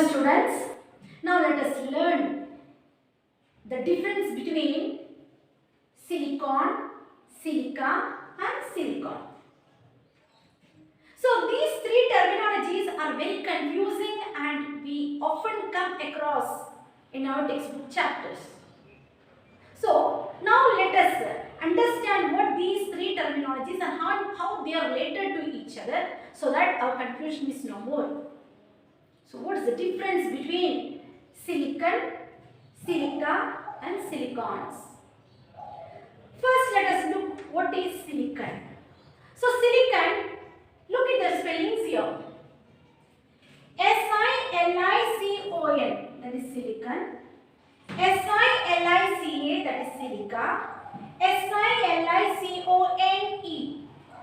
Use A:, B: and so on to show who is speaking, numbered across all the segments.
A: students, now let us learn the difference between silicon, silica and silicon. So these three terminologies are very confusing and we often come across in our textbook chapters. So now let us understand what these three terminologies and how they are related to each other so that our confusion is no more. So what is the difference between silicon, silica and silicons? First let us look what is silicon. So silicon, look at the spellings here. S-I-L-I-C-O-N, that is silicon. S-I-L-I-C-A, that is silica. S-I-L-I-C-O-N-E,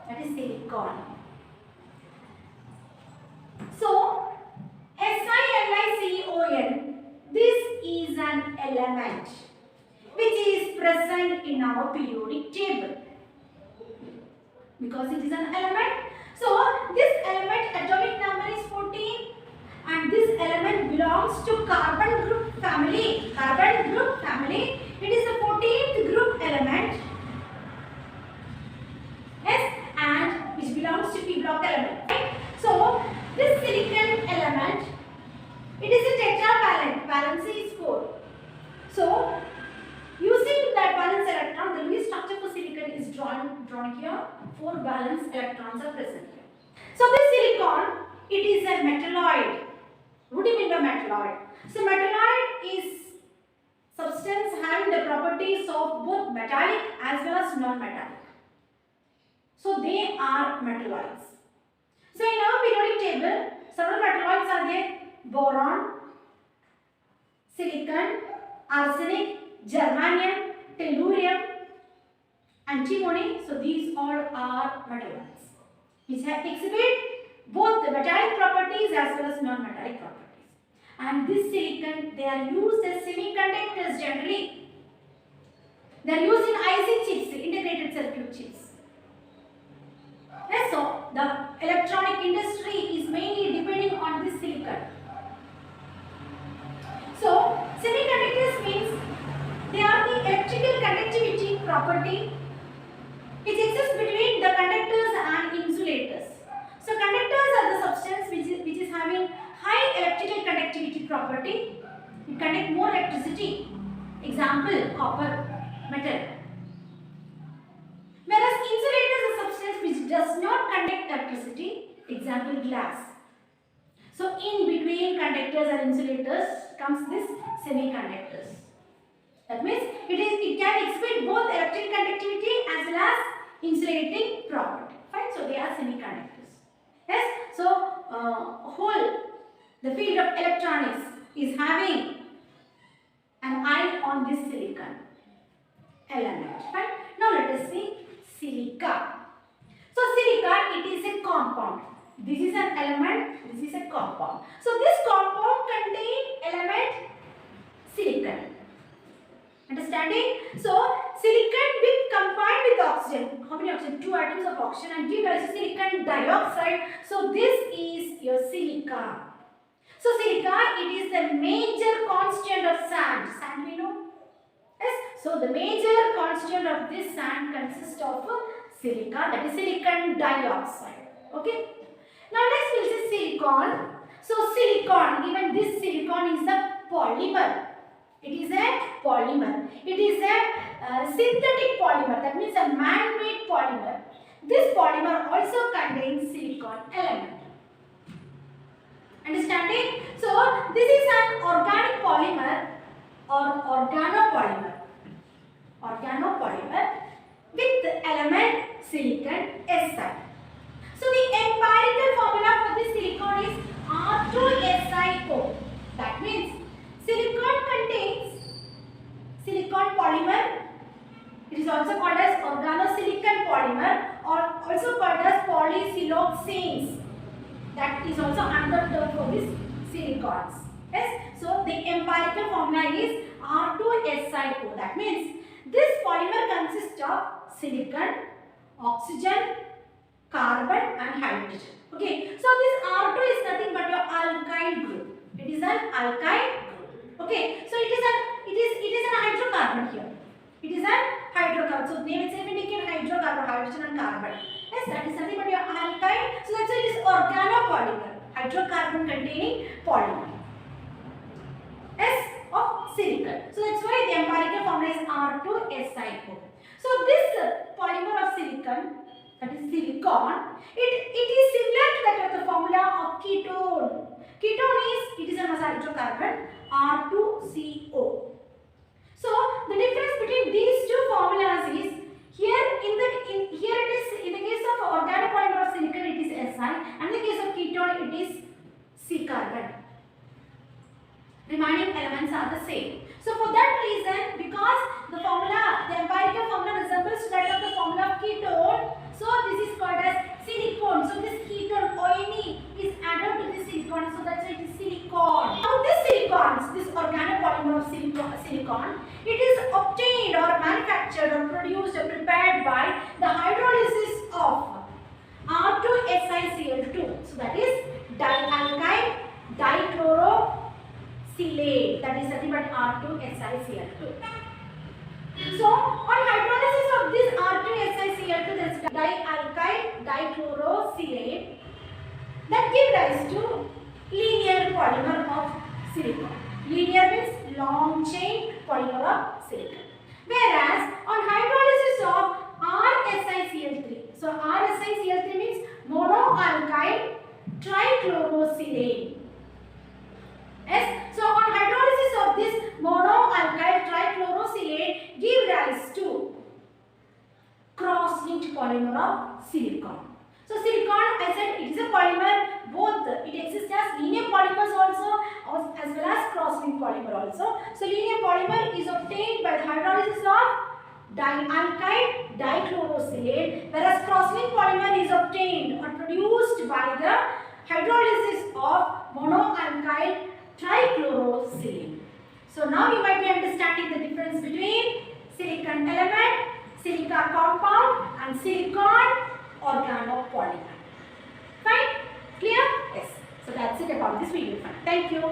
A: that is silicon. So, S-I-L-I-C-O-N, this is an element which is present in our periodic table. Because it is an element, so this element atomic number is 14 and this element belongs to carbon group family. Carbon group family, it is the 14th group element. Yes, and which belongs to P block element. Right? So this silicon element, it is a tetravalent. Valency is 4. So using that valence electron, the Lewis structure for silicon is drawn here. 4 valence electrons are present here. So this silicon, it is a metalloid. What do you mean by metalloid? So metalloid is substance having the properties of both metallic as well as non-metallic. So they are metalloids. So in our periodic table, several metalloids are there: boron, silicon, arsenic, germanium, tellurium, antimony. So these all are metalloids which exhibit both the metallic properties as well as non-metallic properties. And this silicon, they are used as semiconductors generally. They are used in IC chips, integrated circuit chips. Yes, so the electronic industry is mainly depending on this silicon. So semiconductors means they are the electrical conductivity property which exists between the conductors and insulators. So conductors are the substance which is having high electrical conductivity property. It conduct more electricity. Example, copper, metal. Whereas insulator is a substance which does not conduct electricity. Example, glass. So in between conductors and insulators comes this semiconductors. That means it can exhibit both electric conductivity as well as insulating property. Fine. So they are semiconductors. Yes. So the field of electronics is having an eye on this silicon element. Fine. Now let us see silica. So silica, it is a compound. This is an element. This is a compound. So this compound contains element silicon. Understanding? So silicon with combined with oxygen. How many oxygen? 2 atoms of oxygen and give us silicon dioxide. So this is your silica. So silica, it is the major constant of sand. Sand we know? Yes. So the major constant of this sand consists of silica, that is silicon dioxide. Okay. Now next we'll see silicon. So silicon, even this silicon is a polymer. It is a polymer. It is a synthetic polymer. That means a man-made polymer. This polymer also contains silicon element. Understanding? So this is an organic polymer or organopolymer. Organopolymer with the element silicon Si. So the empirical formula for this silicon is R2SiO. That means silicon contains silicon polymer. It is also called as organosilicon polymer or also called as polysiloxanes. That is also another term for these silicons. Yes. So the empirical formula is R2SiO. That means this polymer consists of silicon, oxygen, carbon and hydrogen. Okay. So this R2 is nothing but your alkyl group. It is an alkyl group. Okay, so it is an hydrocarbon here. It is an hydrocarbon. So name itself indicates hydrocarbon, hydrogen and carbon. Yes, that is nothing but your alkyl. So that's why it is organopolymer, hydrocarbon containing polymer. S of silicon. So that's why the empirical formula is R2SiO. So this polymer of silicon, that is silicon, it is similar to that of the formula of ketone. Ketone is a hydrocarbon R2CO. So the difference between these two formulas is here it is in the case of organopolymer of silicon it is Si, and in the case of ketone it is C carbon. Remaining elements are the same. So for that reason, because the empirical formula resembles that of the formula of ketone, so this is called as silicon. So this ketone ONE is added to this silicon, so that's why it is silicon. Now this organopolymer of silicon, it is obtained or manufactured or produced or prepared by the hydrolysis of R2SiCl2. So that is dialkyl dichlorosilane. That is nothing but R2SiCl2. So on hydrolysis of this R2SiCl2, there is dialkyl dichlorosilane that gives rise to linear polymer of silicon. Linear means long chain polymer of silicon. Whereas on hydrolysis of RSiCl3, so RSiCl3 means monoalkyl trichlorosilane. Yes, so on hydrolysis of this monoalkyl trichlorosilane give rise to cross-linked polymer of silicon. So silicon, I said it is a polymer, both it exists as linear polymers also as well as cross-linked polymer also. So linear polymer is obtained by the hydrolysis of dialkyl dichlorosilane, whereas cross-linked polymer is obtained or produced by the hydrolysis of monoalkyl trichlorosilane. So now you might be understanding the difference between silicon element, silica compound and silicon organopolymer. Fine? Clear? Yes. So that's it about this video. Thank you.